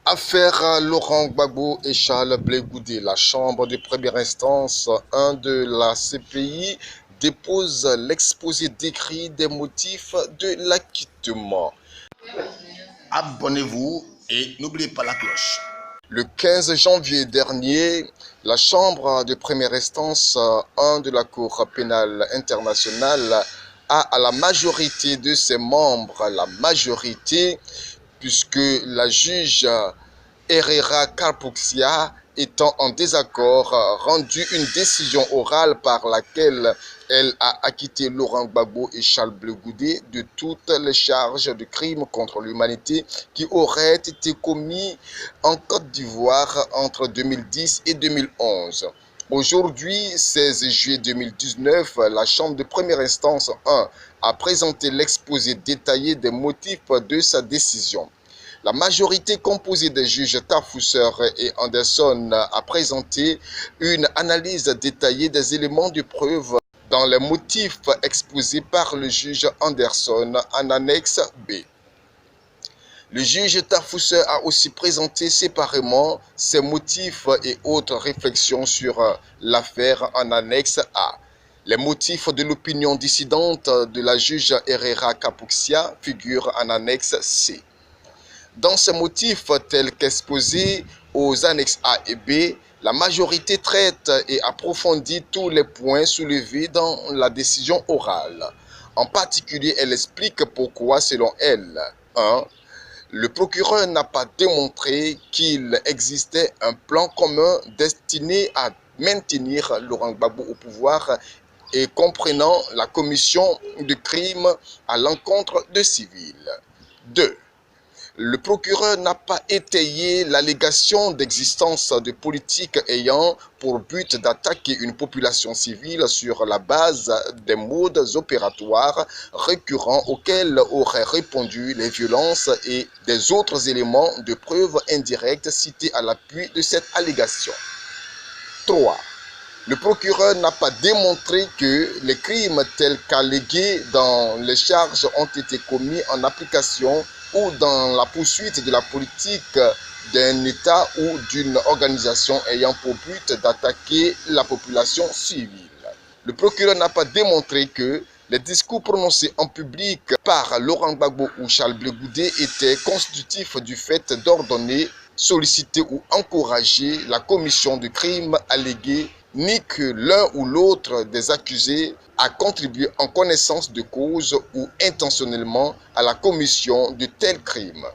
Affaire Laurent Gbagbo et Charles Blé Goudé. La chambre de première instance 1 de la CPI dépose l'exposé décrit des motifs de l'acquittement. Abonnez-vous et n'oubliez pas la cloche. Le 15 janvier dernier, la chambre de première instance 1 de la Cour pénale internationale a à la majorité de ses membres, la majorité, puisque la juge Herrera Carpuxia étant en désaccord, rendu une décision orale par laquelle elle a acquitté Laurent Gbagbo et Charles Blé Goudé de toutes les charges de crimes contre l'humanité qui auraient été commis en Côte d'Ivoire entre 2010 et 2011. Aujourd'hui, 16 juillet 2019, la Chambre de première instance 1 a présenté l'exposé détaillé des motifs de sa décision. La majorité composée des juges Tafousser et Anderson a présenté une analyse détaillée des éléments de preuve dans les motifs exposés par le juge Anderson en annexe B. Le juge Tafousser a aussi présenté séparément ses motifs et autres réflexions sur l'affaire en annexe A. Les motifs de l'opinion dissidente de la juge Herrera Carpuxia figurent en annexe C. Dans ces motifs tels qu'exposés aux annexes A et B, la majorité traite et approfondit tous les points soulevés dans la décision orale. En particulier, elle explique pourquoi, selon elle, 1. Le procureur n'a pas démontré qu'il existait un plan commun destiné à maintenir Laurent Gbagbo au pouvoir et comprenant la commission de crimes à l'encontre de civils. 2. Le procureur n'a pas étayé l'allégation d'existence de politiques ayant pour but d'attaquer une population civile sur la base des modes opératoires récurrents auxquels auraient répondu les violences et des autres éléments de preuve indirectes cités à l'appui de cette allégation. 3. Le procureur n'a pas démontré que les crimes tels qu'allégués dans les charges ont été commis en application ou dans la poursuite de la politique d'un État ou d'une organisation ayant pour but d'attaquer la population civile. Le procureur n'a pas démontré que les discours prononcés en public par Laurent Gbagbo ou Charles Blé Goudé étaient constitutifs du fait d'ordonner, solliciter ou encourager la commission de crimes allégués, ni que l'un ou l'autre des accusés a contribué en connaissance de cause ou intentionnellement à la commission de tels crimes.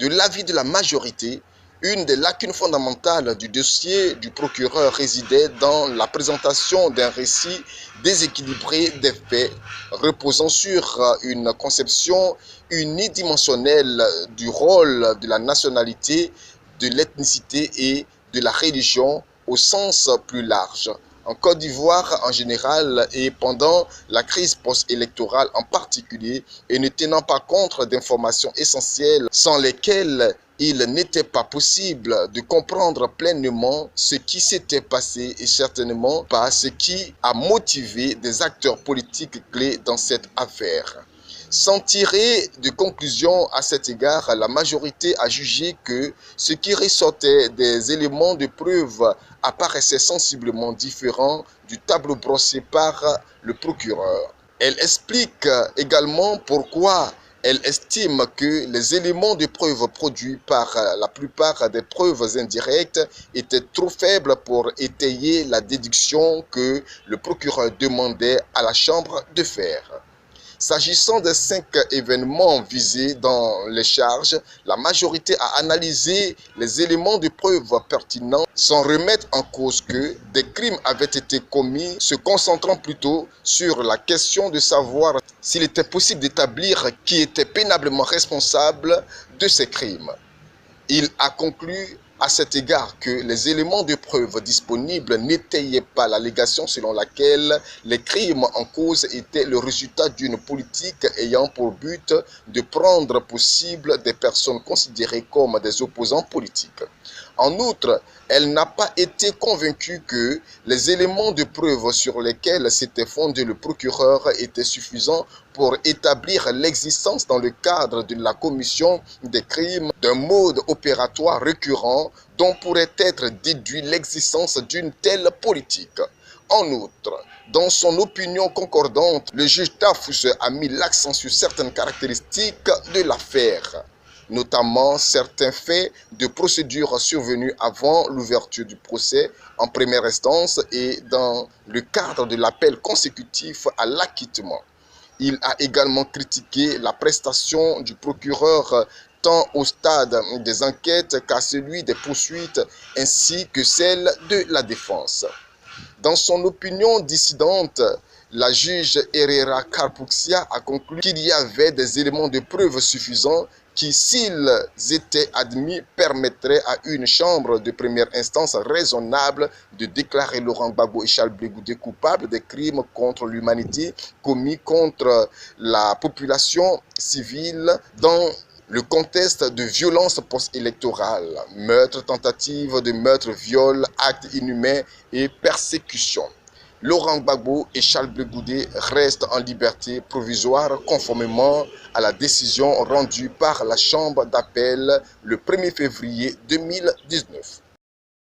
De l'avis de la majorité, une des lacunes fondamentales du dossier du procureur résidait dans la présentation d'un récit déséquilibré des faits, reposant sur une conception unidimensionnelle du rôle de la nationalité, de l'ethnicité et de la religion au sens plus large. En Côte d'Ivoire en général et pendant la crise post-électorale en particulier, et ne tenant pas compte d'informations essentielles sans lesquelles il n'était pas possible de comprendre pleinement ce qui s'était passé et certainement pas ce qui a motivé des acteurs politiques clés dans cette affaire. Sans tirer de conclusion à cet égard, la majorité a jugé que ce qui ressortait des éléments de preuve apparaissait sensiblement différent du tableau brossé par le procureur. Elle explique également pourquoi elle estime que les éléments de preuve produits par la plupart des preuves indirectes étaient trop faibles pour étayer la déduction que le procureur demandait à la Chambre de faire. S'agissant des 5 événements visés dans les charges, la majorité a analysé les éléments de preuve pertinents sans remettre en cause que des crimes avaient été commis, se concentrant plutôt sur la question de savoir s'il était possible d'établir qui était pénablement responsable de ces crimes. Il a conclu à cet égard que les éléments de preuve disponibles n'étayaient pas l'allégation selon laquelle les crimes en cause étaient le résultat d'une politique ayant pour but de prendre pour cible des personnes considérées comme des opposants politiques. En outre, elle n'a pas été convaincue que les éléments de preuve sur lesquels s'était fondé le procureur étaient suffisants pour établir l'existence dans le cadre de la commission des crimes d'un mode opératoire récurrent dont pourrait être déduit l'existence d'une telle politique. En outre, dans son opinion concordante, le juge Tafus a mis l'accent sur certaines caractéristiques de l'affaire, notamment certains faits de procédure survenus avant l'ouverture du procès en première instance et dans le cadre de l'appel consécutif à l'acquittement. Il a également critiqué la prestation du procureur tant au stade des enquêtes qu'à celui des poursuites ainsi que celle de la défense. Dans son opinion dissidente, la juge Herrera Carpuxia a conclu qu'il y avait des éléments de preuve suffisants qui, s'ils étaient admis, permettraient à une chambre de première instance raisonnable de déclarer Laurent Gbagbo et Charles Blé Goudé coupables des crimes contre l'humanité commis contre la population civile dans le contexte de violence post-électorale, meurtre, tentative de meurtre, viol, actes inhumains et persécution. Laurent Gbagbo et Charles Blé Goudé restent en liberté provisoire conformément à la décision rendue par la Chambre d'appel le 1er février 2019.